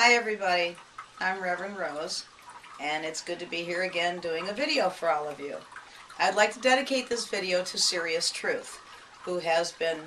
Hi everybody, I'm Reverend Rose, and it's good to be here again doing a video for all of you. I'd like to dedicate this video to Serious Truth, who has been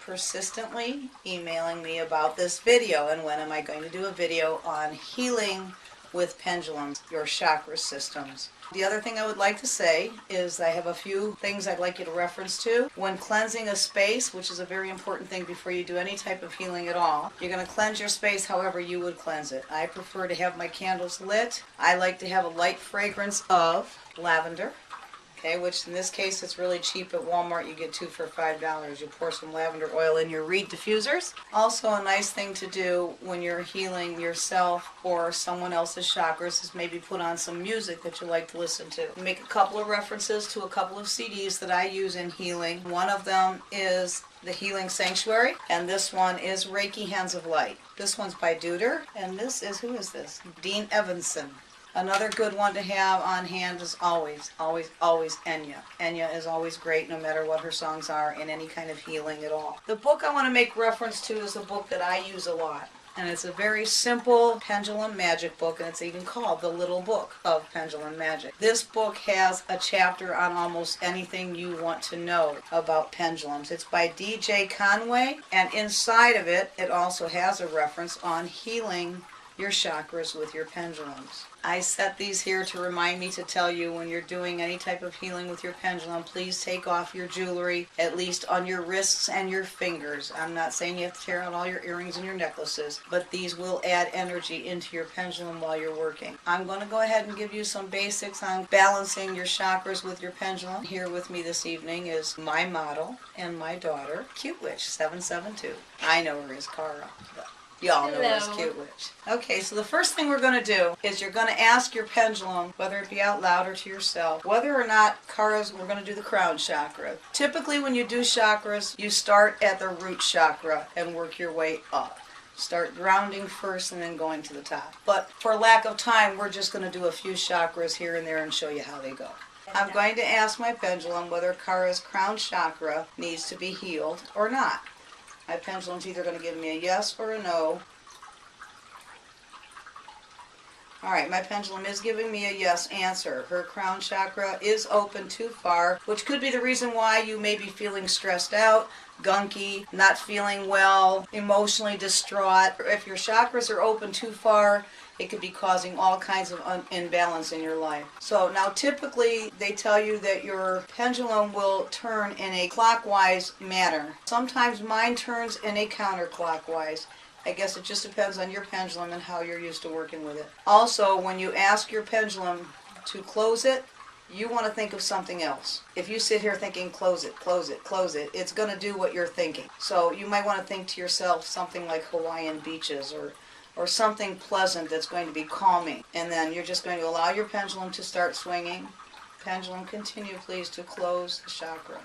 persistently emailing me about this video and when am I going to do a video on healing with pendulums, your chakra systems. The other thing I would like to say is I have a few things I'd like you to reference to. When cleansing a space, which is a very important thing before you do any type of healing at all, you're going to cleanse your space however you would cleanse it. I prefer to have my candles lit. I like to have a light fragrance of lavender. Okay, which in this case it's really cheap at Walmart. You get 2 for $5. You pour some lavender oil in your reed diffusers. Also a nice thing to do when you're healing yourself or someone else's chakras is maybe put on some music that you like to listen to. Make a couple of references to a couple of CDs that I use in healing. One of them is The Healing Sanctuary, and this one is Reiki Hands of Light. This one's by Duder, and this is, who is this? Dean Evanson. Another good one to have on hand is always Enya. Enya is always great no matter what her songs are in any kind of healing at all. The book I want to make reference to is a book that I use a lot. And it's a very simple pendulum magic book, and it's even called The Little Book of Pendulum Magic. This book has a chapter on almost anything you want to know about pendulums. It's by DJ Conway, and inside of it, it also has a reference on healing your chakras with your pendulums. I set these here to remind me to tell you when you're doing any type of healing with your pendulum, please take off your jewelry, at least on your wrists and your fingers. I'm not saying you have to tear out all your earrings and your necklaces, but these will add energy into your pendulum while you're working. I'm going to go ahead and give you some basics on balancing your chakras with your pendulum. Here with me this evening is my model and my daughter, Cute Witch 772. I know her as Cara. Y'all know this Cute Witch. Okay, so the first thing we're going to do is you're going to ask your pendulum, whether it be out loud or to yourself, whether or not we're going to do the crown chakra. Typically when you do chakras, you start at the root chakra and work your way up. Start grounding first and then going to the top. But for lack of time, we're just going to do a few chakras here and there and show you how they go. I'm going to ask my pendulum whether Cara's crown chakra needs to be healed or not. My pendulum's either going to give me a yes or a no. Alright, my pendulum is giving me a yes answer. Her crown chakra is open too far, which could be the reason why you may be feeling stressed out, gunky, not feeling well, emotionally distraught. If your chakras are open too far, it could be causing all kinds of imbalance in your life. So now typically they tell you that your pendulum will turn in a clockwise manner. Sometimes mine turns in a counterclockwise. I guess it just depends on your pendulum and how you're used to working with it. Also, when you ask your pendulum to close it, you want to think of something else. If you sit here thinking close it, close it, close it, it's going to do what you're thinking. So you might want to think to yourself something like Hawaiian beaches or something pleasant that's going to be calming. And then you're just going to allow your pendulum to start swinging. Pendulum, continue please to close the chakra.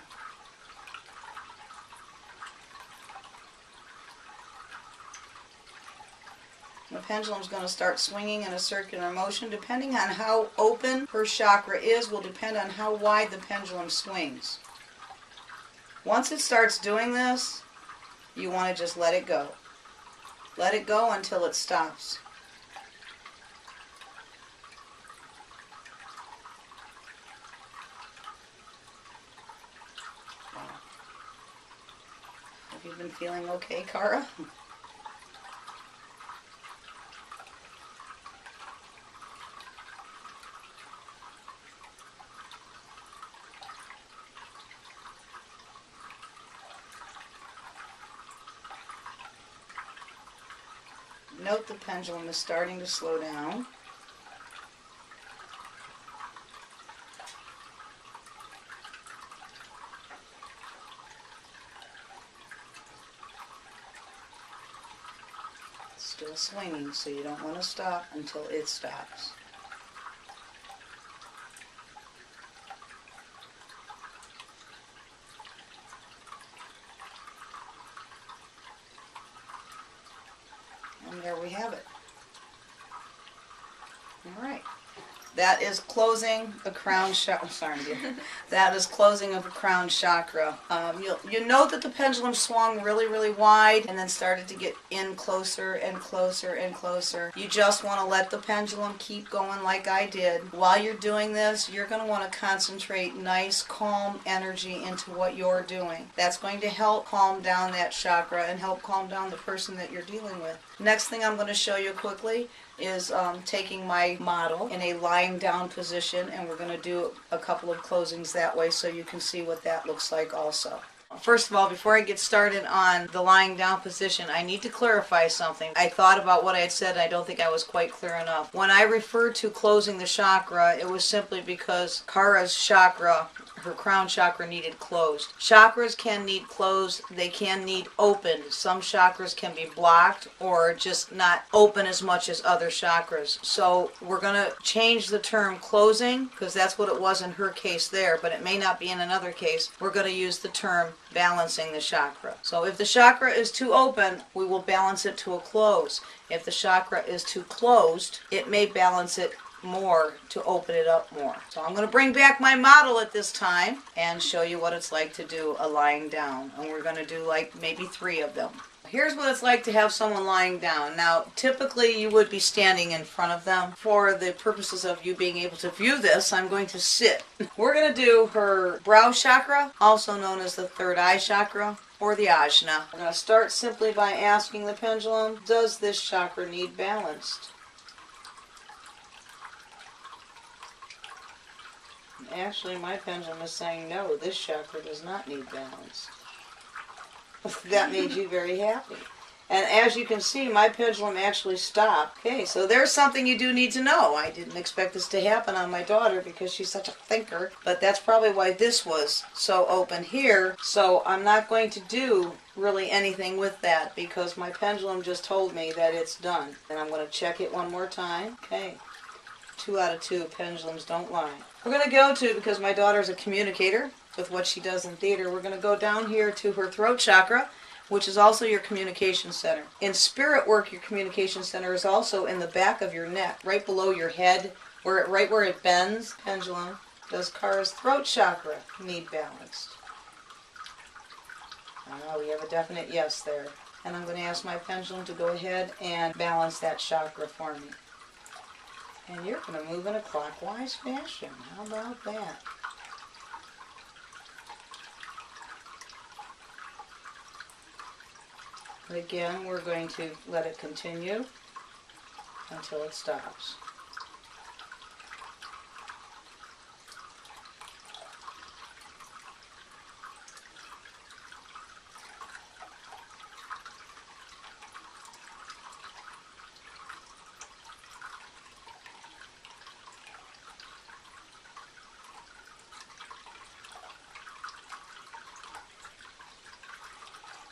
The pendulum's going to start swinging in a circular motion. Depending on how open her chakra is will depend on how wide the pendulum swings. Once it starts doing this, you want to just let it go. Let it go until it stops. Have you been feeling okay, Cara? Note the pendulum is starting to slow down. It's still swinging, so you don't want to stop until it stops. And there we have it. Alright. That is closing the crown chakra. Sorry, dear. That is closing of the crown chakra. You'll note that the pendulum swung really, really wide and then started to get in closer and closer and closer. You just want to let the pendulum keep going like I did. While you're doing this, you're going to want to concentrate nice, calm energy into what you're doing. That's going to help calm down that chakra and help calm down the person that you're dealing with. Next thing I'm going to show you quickly is taking my model in a lying down position, and we're going to do a couple of closings that way so you can see what that looks like also. First of all, before I get started on the lying down position, I need to clarify something. I thought about what I had said, and I don't think I was quite clear enough. When I referred to closing the chakra, it was simply because Cara's chakra, her crown chakra, needed closed. Chakras can need closed, they can need opened. Some chakras can be blocked or just not open as much as other chakras. So we're going to change the term closing, because that's what it was in her case there, but it may not be in another case. We're going to use the term balancing the chakra. So if the chakra is too open, we will balance it to a close. If the chakra is too closed, it may balance it more to open it up more. So I'm going to bring back my model at this time and show you what it's like to do a lying down. And we're going to do like maybe 3 of them. Here's what it's like to have someone lying down. Now, typically you would be standing in front of them. For the purposes of you being able to view this, I'm going to sit. We're going to do her brow chakra, also known as the third eye chakra, or the ajna. We're going to start simply by asking the pendulum, does this chakra need balanced? Actually, my pendulum is saying no, this chakra does not need balance. That made you very happy. And as you can see, my pendulum actually stopped. Okay, so there's something you do need to know. I didn't expect this to happen on my daughter because she's such a thinker, but that's probably why this was so open here. So I'm not going to do really anything with that because my pendulum just told me that it's done. And I'm going to check it one more time. Okay, 2 out of 2 pendulums don't lie. We're going to go to, because my daughter's a communicator with what she does in theater, we're going to go down here to her throat chakra, which is also your communication center. In spirit work, your communication center is also in the back of your neck, right below your head, right where it bends. Pendulum, does Cara's throat chakra need balanced? We have a definite yes there. And I'm going to ask my pendulum to go ahead and balance that chakra for me. And you're going to move in a clockwise fashion. How about that? Again, we're going to let it continue until it stops.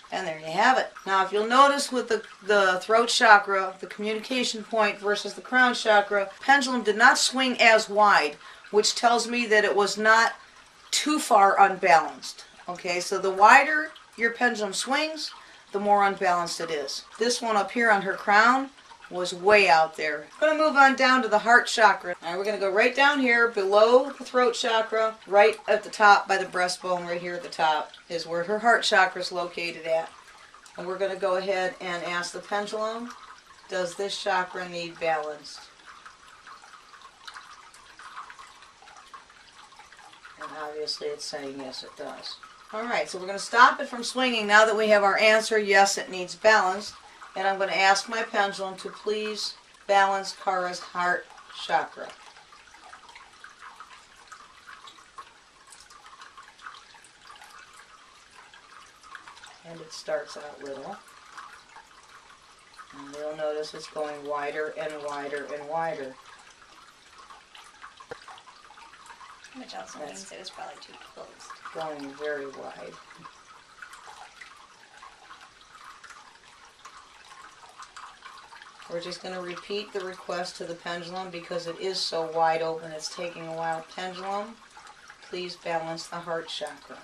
And there you have it. Now, if you'll notice with the throat chakra, the communication point versus the crown chakra, pendulum did not swing as wide, which tells me that it was not too far unbalanced. Okay, so the wider your pendulum swings, the more unbalanced it is. This one up here on her crown was way out there. I'm going to move on down to the heart chakra. All right, we're going to go right down here below the throat chakra, right at the top by the breastbone, right here at the top is where her heart chakra is located at. And we're going to go ahead and ask the pendulum, does this chakra need balanced? And obviously it's saying yes, it does. All right, so we're going to stop it from swinging now that we have our answer, yes, it needs balanced. And I'm going to ask my pendulum to please balance Cara's heart chakra. And it starts out little. And you'll notice it's going wider and wider and wider. Which also means it was probably too close. Going very wide. We're just going to repeat the request to the pendulum because it is so wide open it's taking a while. Pendulum, please balance the heart chakra.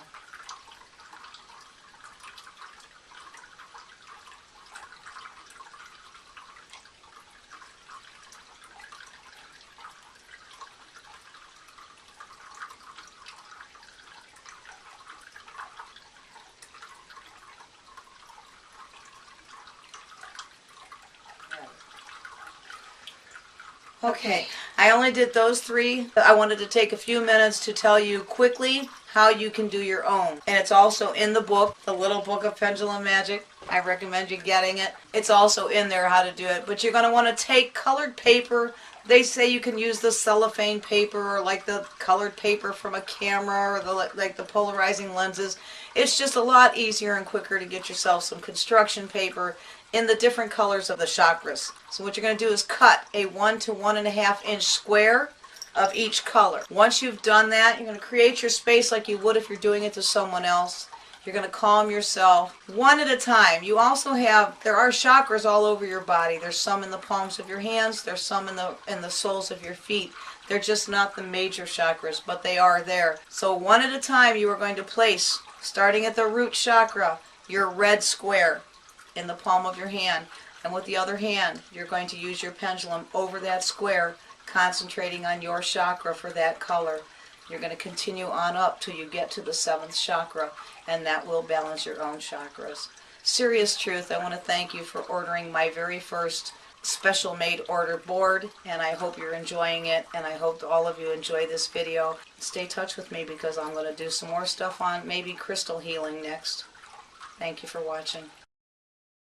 Okay, I only did those 3. I wanted to take a few minutes to tell you quickly how you can do your own. And it's also in the book, the little book of pendulum magic. I recommend you getting it. It's also in there how to do it. But you're going to want to take colored paper. They say you can use the cellophane paper or like the colored paper from a camera or like the polarizing lenses. It's just a lot easier and quicker to get yourself some construction paper in the different colors of the chakras. So what you're going to do is cut a 1 to 1.5 inch square of each color. Once you've done that, you're going to create your space like you would if you're doing it to someone else. You're going to calm yourself one at a time. You also there are chakras all over your body. There's some in the palms of your hands. There's some in the soles of your feet. They're just not the major chakras, but they are there. So one at a time you are going to place, starting at the root chakra, your red square in the palm of your hand. And with the other hand, you're going to use your pendulum over that square, concentrating on your chakra for that color. You're going to continue on up till you get to the 7th chakra, and that will balance your own chakras. Serious truth, I want to thank you for ordering my very first special made order board, and I hope you're enjoying it, and I hope all of you enjoy this video. Stay in touch with me because I'm going to do some more stuff on maybe crystal healing next. Thank you for watching.